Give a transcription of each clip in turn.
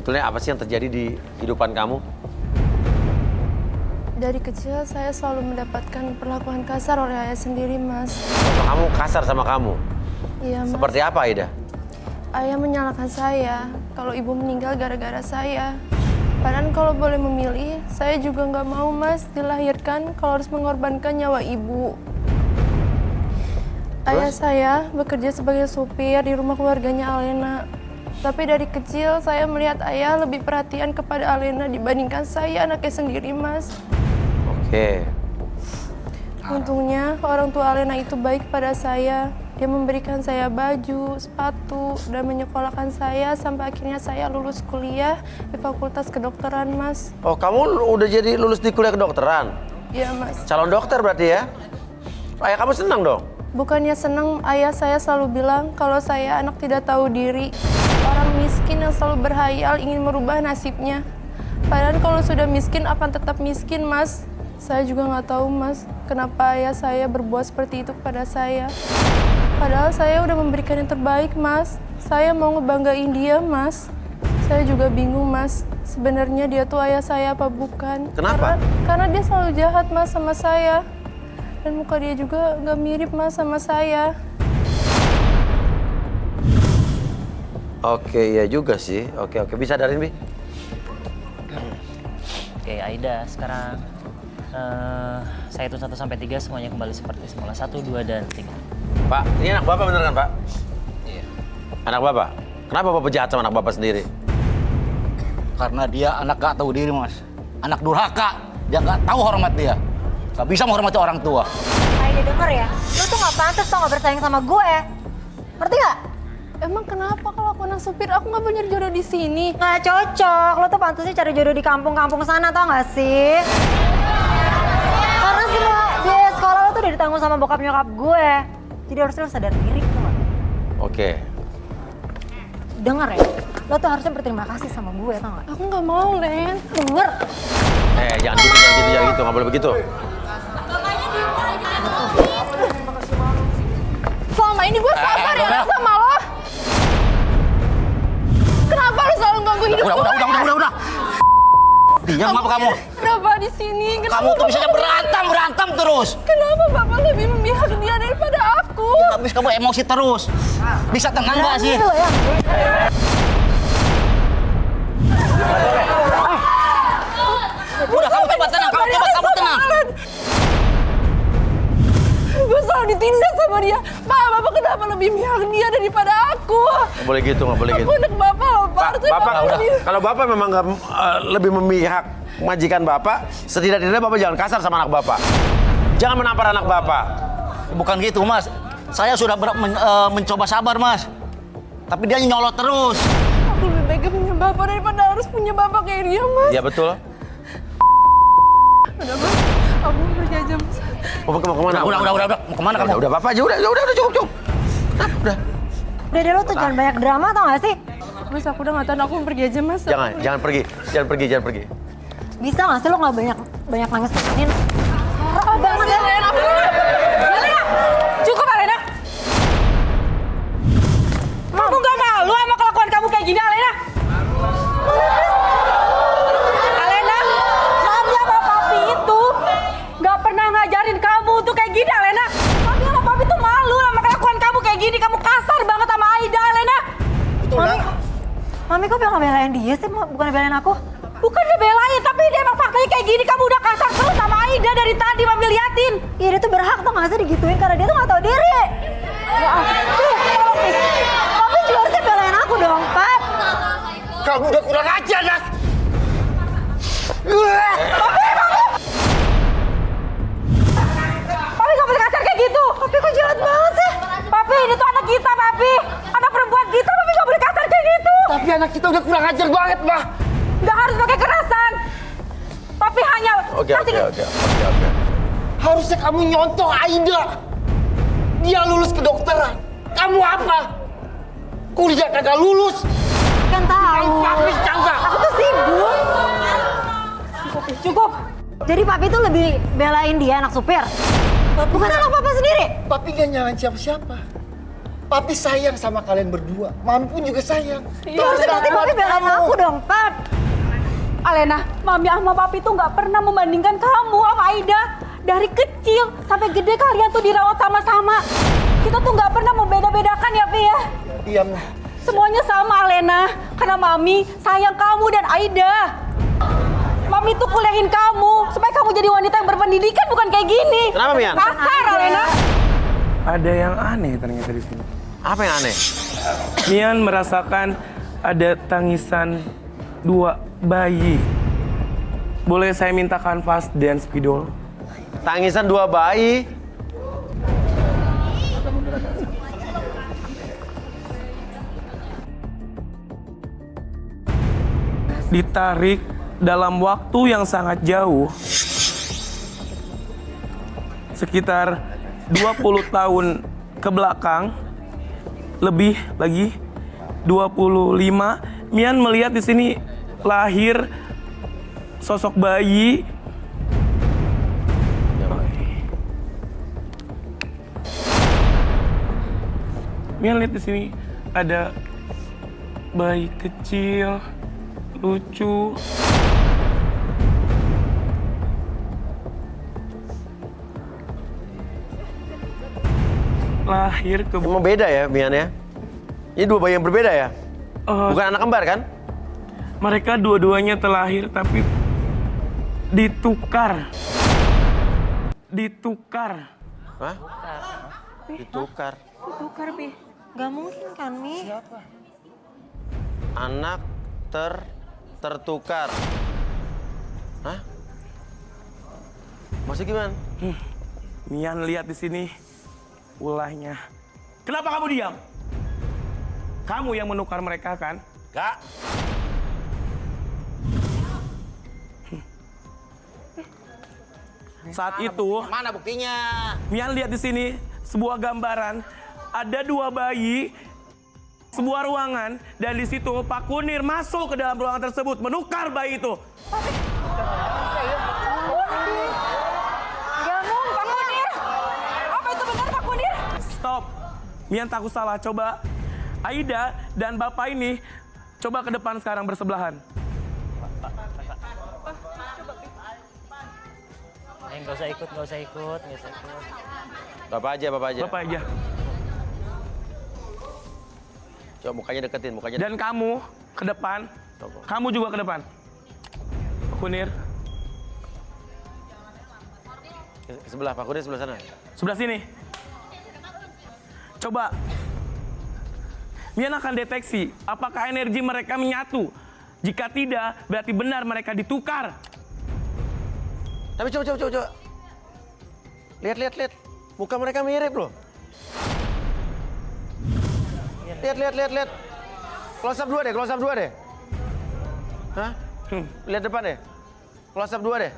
sebetulnya apa sih yang terjadi di kehidupan kamu? Dari kecil saya selalu mendapatkan perlakuan kasar oleh ayah sendiri, Mas. Bapak kamu kasar sama kamu? Iya, Mas. Seperti apa, Aida? Ayah menyalahkan saya kalau ibu meninggal gara-gara saya. Padahal kalau boleh memilih, saya juga nggak mau, Mas, dilahirkan kalau harus mengorbankan nyawa ibu. Ayah saya bekerja sebagai supir di rumah keluarganya Alena. Tapi dari kecil saya melihat ayah lebih perhatian kepada Alena dibandingkan saya, anaknya sendiri, Mas. Oke. Untungnya orang tua Alena itu baik pada saya. Dia memberikan saya baju, sepatu, dan menyekolahkan saya sampai akhirnya saya lulus kuliah di Fakultas Kedokteran, Mas. Oh, kamu udah jadi lulus di kuliah kedokteran? Iya, Mas. Calon dokter berarti ya? Ayah kamu senang dong? Bukannya senang, ayah saya selalu bilang kalau saya anak tidak tahu diri. Orang miskin yang selalu berhayal ingin merubah nasibnya. Padahal kalau sudah miskin akan tetap miskin, Mas. Saya juga nggak tahu, Mas, kenapa ayah saya berbuat seperti itu kepada saya. Padahal saya udah memberikan yang terbaik, Mas. Saya mau ngebanggain dia, Mas. Saya juga bingung, Mas. Sebenarnya dia tuh ayah saya apa bukan? Kenapa? Karena dia selalu jahat, Mas, sama saya. Dan muka dia juga nggak mirip, Mas, sama saya. Oke, iya juga sih. Oke, bisa darin, Bi? Oke, Aida, sekarang saya hitung 1 sampai 3 semuanya kembali seperti semula. 1, 2, dan 3. Pak, ini anak Bapak bener kan, Pak? Iya. Anak Bapak? Kenapa Bapak jahat sama anak Bapak sendiri? Karena dia anak gak tahu diri, Mas. Anak durhaka. Dia gak tahu hormat dia. Gak bisa menghormati orang tua. Aida denger ya, lu tuh gak pantas tau gak bersaing sama gue. Ngerti gak? Emang kenapa kalau aku anak supir aku nggak mau nyari jodoh di sini? Gak cocok, lu tuh pantasnya cari jodoh di kampung-kampung sana tau gak sih? Karena semua biaya sekolah lu tuh udah ditanggung sama bokap nyokap gue. Jadi harusnya lu sadar diri tuh gak? Oke. Denger ya, lo tuh harusnya berterima kasih sama gue tau gak? Aku nggak mau, Len. Denger! Jangan gitu, nggak boleh begitu. Selama ini gue sabar ya sama lo. Kenapa lo selalu ganggu hidup gue? Udah. Diam apa kamu? Kenapa di sini? Kamu tuh bisa berantem terus. Kenapa Bapak lebih memihak dia daripada aku? Habis kamu emosi terus. Bisa tenang gak sih? Lo ya. Udah, kamu coba tenang, kamu tenang. Gue selalu ditindas sama dia. Pak, Bapak kenapa lebih memihak dia daripada aku? Nggak boleh gitu. Aku anak Bapak loh, Pak. Harusnya Bapak Bapak udah. lebih... Kalau Bapak memang nggak lebih memihak majikan Bapak, setidak-tidaknya Bapak jangan kasar sama anak Bapak. Jangan menampar anak Bapak. Bukan gitu, Mas. Saya sudah mencoba sabar, Mas. Tapi dia nyolot terus. Aku lebih baik punya Bapak daripada harus punya Bapak kayak dia, Mas. Iya betul. Udah, Mas. Aku mau pergi aja, Mas. Bapak mau kemana? Udah. Mau kemana kamu? Udah Bapak aja, udah cukup. Udah. Udah deh lo tuh jangan banyak drama tau gak sih? Mas, aku udah nggak tahan. Aku mau pergi aja, Mas. Jangan pergi. Bisa gak sih lo gak banyak nangis-nangisin? Oh banget ya. Alena, cukup Alena. Kamu gak malu sama kelakuan kamu kayak gini, Alena? Alena, mami sama papi itu gak pernah ngajarin kamu untuk kayak gini, Alena. Mami sama papi tuh malu sama kelakuan kamu kayak gini. Kamu kasar banget sama Aida, Alena. Mami kok bilang belain dia sih, bukan belain aku? Bukan dia belain, tapi dia emang faktanya kayak gini. Kamu udah kasar terus sama Aida dari tadi, Mami liatin. Iya dia tuh berhak tau gak sih digituin karena dia tuh gak tahu diri. Ya ampun, Papi juga harusnya belain aku dong, Pak. Kamu udah kurang ajar, Nak. Papi gak boleh kasar kayak gitu. Papi kok jahat banget sih? Papi, ini tuh anak kita, Papi. Anak perempuan kita, Papi gak boleh kasar kayak gitu. Tapi anak kita udah kurang ajar banget, Mah. Gak harus pakai kekerasan. Papi hanya Oke. Harusnya kamu nyontoh Aida. Dia lulus kedokteran. Kamu apa? Kuliah kagak lulus. Kan tahu. Papi tahu gak? Aku tuh sibuk. cukup. Jadi Papi tuh lebih belain dia anak supir. Bukan anak Papa sendiri. Papi gak nyalain siapa-siapa. Papi sayang sama kalian berdua. Mami pun juga sayang. Terus berarti Papi belain aku dong, Pap. Alena, Mami sama Papi tuh nggak pernah membandingkan kamu sama Aida. Dari kecil sampai gede kalian tuh dirawat sama-sama. Kita tuh nggak pernah membeda-bedakan ya, Pi ya. Diam. Semuanya sama, Alena. Karena Mami sayang kamu dan Aida. Mami tuh kuliahin kamu supaya kamu jadi wanita yang berpendidikan, bukan kayak gini. Kenapa, Mian? Kasar, Alena. Ada yang aneh ternyata di sini. Apa yang aneh? Mian merasakan ada tangisan 2 bayi. Boleh saya minta kanvas dan spidol? Tangisan 2 bayi. Ditarik dalam waktu yang sangat jauh. Sekitar 20 tahun ke belakang. Lebih lagi 25. Mian melihat di sini lahir sosok bayi. Mian lihat di sini ada bayi kecil, lucu. Lahir ke Emang beda ya, Mian ya? Ini 2 bayi yang berbeda ya? Bukan anak kembar kan? Mereka dua-duanya terlahir tapi ditukar. Ditukar. Hah? Ditukar. Tukar, Pi. Gak mungkin kan, Mi? Anak tertukar. Hah? Maksudnya gimana? Mian lihat di sini ulahnya. Kenapa kamu diam? Kamu yang menukar mereka kan? Gak. Saat itu, Mana buktinya? Mian lihat di sini sebuah gambaran ada 2 bayi, sebuah ruangan, dan di situ Pak Kunir masuk ke dalam ruangan tersebut menukar bayi itu. Gak mungkin, Pak Kunir. Apa itu benar, Pak Kunir? Stop. Mian takut salah. Coba Aida dan Bapak ini coba ke depan sekarang bersebelahan. Nggak usah ikut. Bapak aja. Bapak aja. Coba mukanya deketin, mukanya. Dan kamu ke depan. Kamu juga ke depan. Pak Kunir. Ke sebelah, Pak Kunir sebelah sana. Sebelah sini. Coba. Mian akan deteksi apakah energi mereka menyatu. Jika tidak, berarti benar mereka ditukar. Tapi coba. Lihat. Muka mereka mirip loh. Lihat. Close up 2 deh. Hah? Lihat depan deh. Close up 2 deh.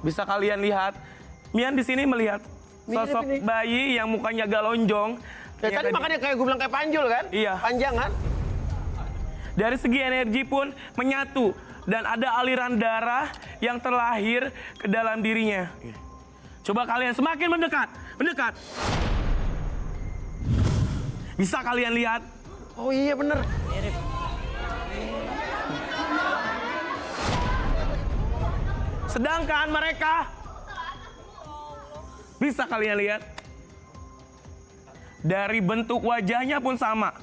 Bisa kalian lihat, Mian di sini melihat sosok ini. bayi yang mukanya agak lonjong. Ya, tadi makanya kayak gue bilang kayak panjul kan? Iya. Panjang kan? Dari segi energi pun menyatu. Dan ada aliran darah yang terlahir ke dalam dirinya. Coba kalian semakin mendekat. Bisa kalian lihat? Oh iya bener. Sedangkan mereka, bisa kalian lihat? Dari bentuk wajahnya pun sama.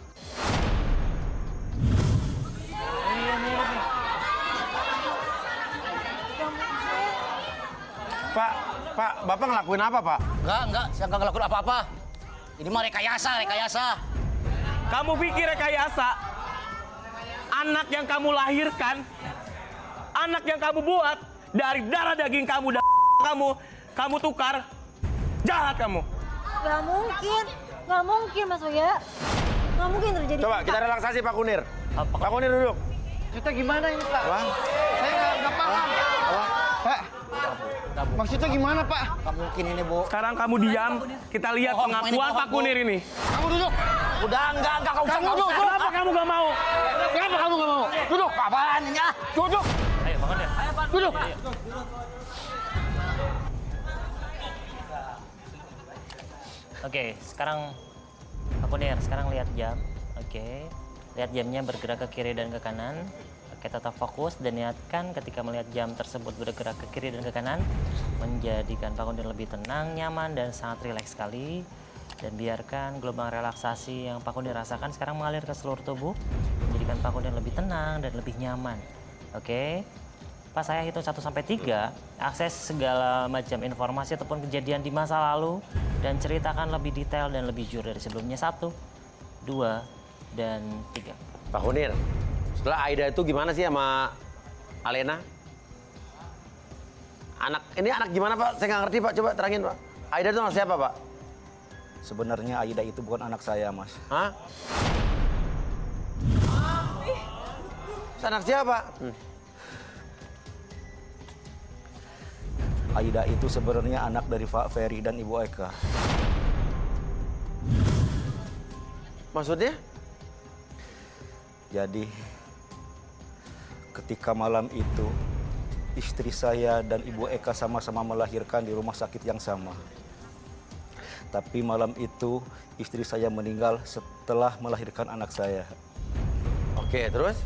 Pak, Bapak ngelakuin apa, Pak? Enggak, saya enggak ngelakuin apa-apa. Ini mah rekayasa. Kamu pikir rekayasa? Anak yang kamu lahirkan, anak yang kamu buat dari darah daging kamu dan kamu tukar, jahat kamu. Gak mungkin Mas Oya. Gak mungkin terjadi. Coba kita relaksasi Pak Kunir. Pak Kunir duduk. Kita gimana ini, Pak? Wah. Saya nggak paham. Pak, maksudnya gimana, Pak? Nggak mungkin ini, Bu. Sekarang kamu diam, kita lihat Bohong, pengakuan ini Pak bohong, Kunir Bu. ini. Kamu duduk. Udah, enggak usah. Kamu nggak duduk. usah. Kenapa kamu gak mau? Kenapa kamu nggak mau? Duduk. Apaan ini ya? Duduk. Ayo bangun ya. Duduk. Oke, sekarang Pak Kunir, sekarang lihat jam. Oke, lihat jamnya bergerak ke kiri dan ke kanan. Oke, tetap fokus dan niatkan ketika melihat jam tersebut bergerak ke kiri dan ke kanan, menjadikan Pak Kunir lebih tenang, nyaman, dan sangat rileks sekali. Dan biarkan gelombang relaksasi yang Pak Kunir rasakan sekarang mengalir ke seluruh tubuh, menjadikan Pak Kunir lebih tenang dan lebih nyaman. Oke, pas saya hitung 1 sampai 3, akses segala macam informasi ataupun kejadian di masa lalu dan ceritakan lebih detail dan lebih jujur dari sebelumnya. 1, 2, dan 3. Pak Kunir, setelah Aida itu gimana sih sama Alena? Ini anak gimana Pak? Saya nggak ngerti Pak, coba terangin Pak. Aida itu anak siapa Pak? Sebenarnya Aida itu bukan anak saya, Mas. Hah? Anak siapa? Aida itu sebenarnya anak dari Pak Ferry dan Ibu Eka. Maksudnya? Jadi, ketika malam itu, istri saya dan Ibu Eka sama-sama melahirkan di rumah sakit yang sama. Tapi malam itu, istri saya meninggal setelah melahirkan anak saya. Oke, terus?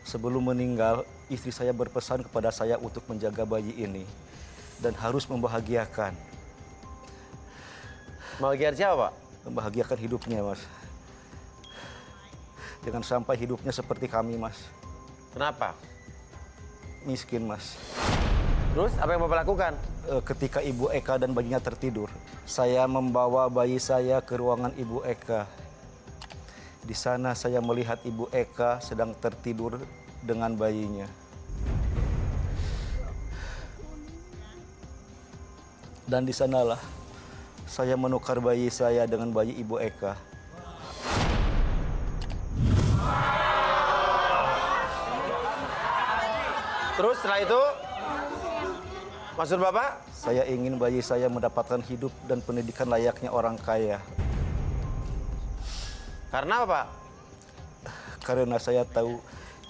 Sebelum meninggal, istri saya berpesan kepada saya untuk menjaga bayi ini dan harus membahagiakan. Bagian siapa Pak? Membahagiakan hidupnya, Mas. Jangan sampai hidupnya seperti kami, Mas. Kenapa? Miskin, Mas. Terus apa yang Bapak lakukan? Ketika Ibu Eka dan bayinya tertidur, saya membawa bayi saya ke ruangan Ibu Eka. Di sana saya melihat Ibu Eka sedang tertidur dengan bayinya. Dan di sanalah saya menukar bayi saya dengan bayi Ibu Eka. Terus setelah itu, maksud Bapak? Saya ingin bayi saya mendapatkan hidup dan pendidikan layaknya orang kaya. Karena apa? Karena saya tahu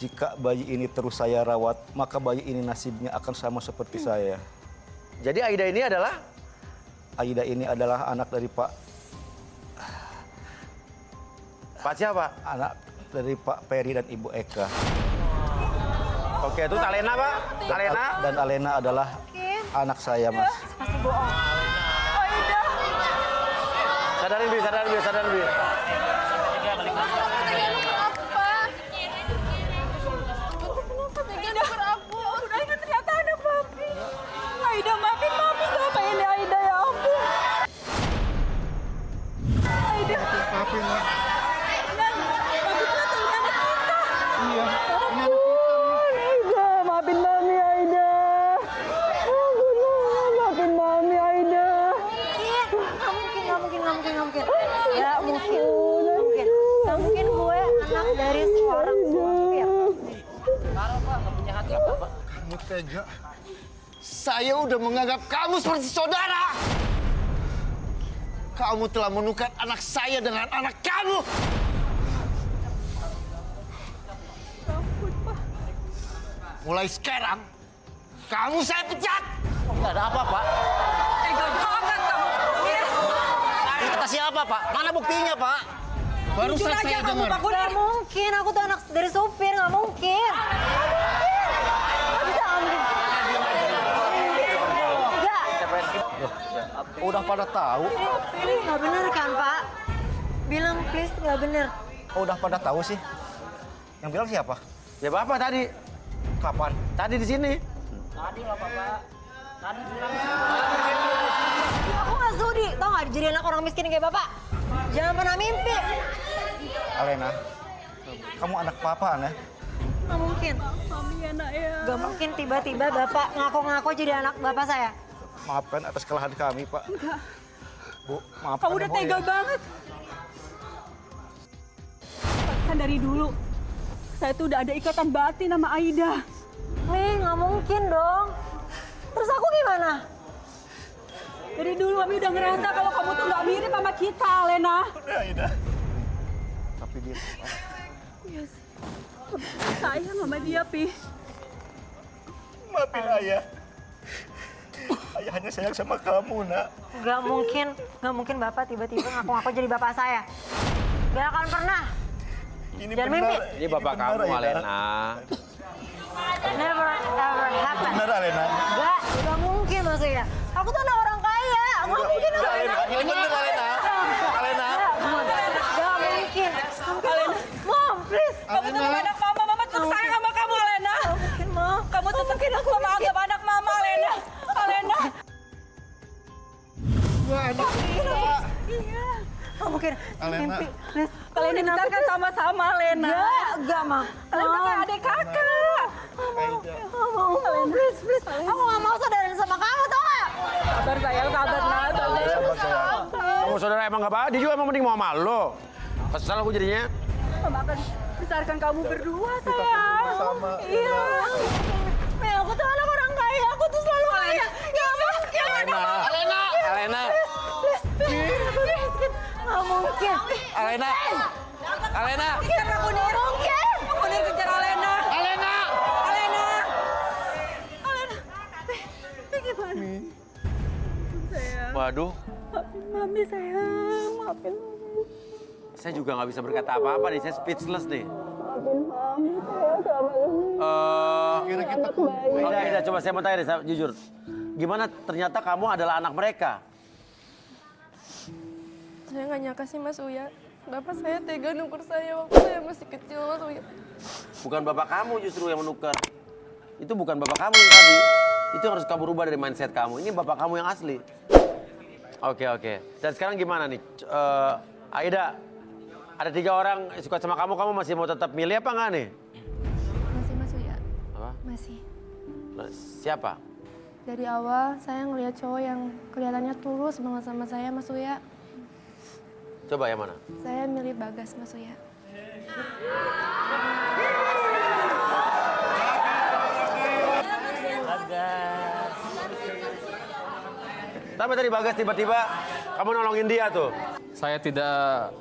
jika bayi ini terus saya rawat, maka bayi ini nasibnya akan sama seperti saya. Jadi Aida ini adalah? Aida ini adalah anak dari Pak Siapa? Anak dari Pak Ferry dan Ibu Eka. Oke, itu Alena Pak? Alena? Dan Alena adalah anak saya, Mas. Pasti bohong. Sadarin Bi. Aida ternyata anak papi. Aida, maafin papi sama ini Aida, ya ampun. Aida. Maafin ya. Dan papi ternyata ini anak kita. Iya. Ini anak Aida, maafin mami Aida. Maafin mami Aida. Nggak mungkin. Ya mungkin. Nggak mungkin gue anak dari seorang supir. Kamu tega. Saya udah menganggap kamu seperti saudara. Kamu telah menukar anak saya dengan anak kamu. Mulai sekarang, kamu saya pecat. Tidak ada apa, Pak. Tega banget kamu. Kata siapa, Pak? Mana buktinya, Pak? Baru Jujur saya aja kamu, dengar. Pak Kunir. Nggak mungkin, aku tuh anak dari supir, nggak mungkin. Nggak bisa, nggak mungkin. Nggak. Udah pada tahu. Ini nggak bener kan, Pak? Bilang please nggak bener. Udah pada tahu sih. Yang bilang siapa? Ya Bapak tadi. Kapan? Tadi di sini. Aku nggak sudi, tau nggak jadi anak orang miskin kayak Bapak. Jangan pernah mimpi. Alena, kamu anak papa, ya? Nggak mungkin. Mami ya nak ya. Nggak mungkin tiba-tiba Bapak ngaku-ngaku jadi anak Bapak saya. Maafkan atas kesalahan kami, Pak. Bu, maafkan Kamu udah ya, Bu, tega ya. banget. Pantesan dari dulu, saya tuh udah ada ikatan batin sama Aida. Nggak mungkin dong. Terus aku gimana? Dari dulu Mami udah ngerasa kalau kamu tuh nggak mirip sama kita, Lena. Tapi dia... Yes. Sayang sama dia, Pi. Maafin ayah. Ayah hanya sayang sama kamu, nak. Gak mungkin Bapak tiba-tiba ngaku-ngaku jadi bapak saya. Gak akan pernah. Ini Jangan benar. mimpi. Ini bapak benar, kamu, Aida. Alena. Never ever happen. Benar, Alena. Gak mungkin maksudnya. Aku tuh anak orang kaya. Gak mungkin aku Alena. Ini benar, Alena. Alena. Gak mungkin. Alena. Mom, please. Kamu tetap anak mama, mama tetap sayang sama kamu, Alena. Gak mungkin, Mom. Kamu tetepin aku sama anggap anak mama, Alena. Alena. Gua anak. Iya. Gak mungkin. Alena. Mimpi, please. Kalian dibesarkan sama-sama, Alena. Gak, Ma. Alena kayak adik kakak. Gak mau, please. Aku gak mau saudaraan sama kamu, tau gak? Sabar sayang, sabar nak. Kamu saudara emang gak apa? Dia juga emang mending mau sama lo. Kesel aku jadinya. Mama akan besarkan kamu berdua, sayang. Sama. Iya. Aku tuh anak orang kaya, aku tuh selalu kaya. Gak mungkin. Alena. Gak mungkin. Alena. Alena. Kejar aku nih. Mungkin. Aku nih kejar Alena. Alena. Alena. Alena. Gimana? Sayang. Waduh, Maafin Mami, sayang. Maafin Mami. saya juga nggak bisa berkata apa-apa nih. Saya speechless nih. Maafin Mami, sayang. Sama Umi. Kira kita Aida, coba saya mau tanya deh, saya jujur. Gimana ternyata kamu adalah anak mereka? Saya nggak nyangka sih Mas Uya. Bapak saya tega nuker saya waktu saya masih kecil Mas Uya. Bukan bapak kamu justru yang menukar. Itu bukan bapak kamu yang tadi. Itu yang harus kamu rubah dari mindset kamu. Ini bapak kamu yang asli. Oke. Dan sekarang gimana nih? Aida, ada 3 orang yang suka sama kamu. Kamu masih mau tetap milih apa enggak nih? Masih Mas Uya. Apa? Masih. Siapa? Dari awal saya ngelihat cowok yang kelihatannya tulus banget sama saya Mas Uya. Coba yang mana? Saya milih Bagas Mas Uya. Bagas. Tapi tadi Bagas tiba-tiba kamu nolongin dia tuh. Saya tidak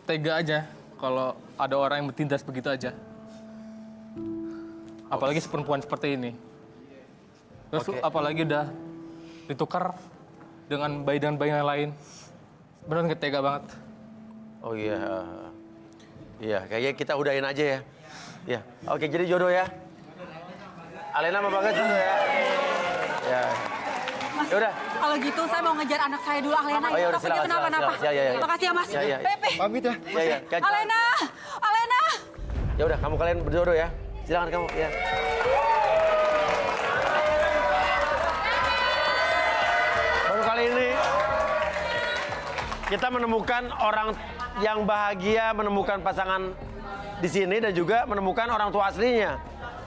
tega aja kalau ada orang yang bertindas begitu aja. Apalagi perempuan seperti ini. Terus Oke. apalagi udah ditukar dengan bayi yang lain. Benar nggak tega banget. Oh iya. Iya, kayaknya kita udahin aja ya. Ya, oke jadi jodoh ya. Alena sama Bagas jodoh ya. Ya. Ya udah. Kalau gitu saya mau ngejar anak saya dulu, Alena. Oh ya udah Takutnya silakan. kenapa-napa. Ya. Makasih ya, Mas. Ya. Pepe. pamit ya. Ya. Alena. Alena. Ya udah, kamu kalian berjodoh ya. Silakan kamu ya. Baru kali ini kita menemukan orang yang bahagia, menemukan pasangan di sini dan juga menemukan orang tua aslinya.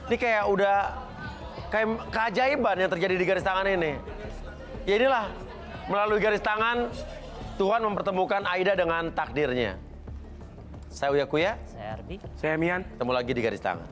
Ini kayak udah kayak keajaiban yang terjadi di garis tangan ini. Ya inilah, melalui garis tangan Tuhan mempertemukan Aida dengan takdirnya. Saya Uya Kuya, Saya Ardi. Saya Mian. ketemu lagi di garis tangan.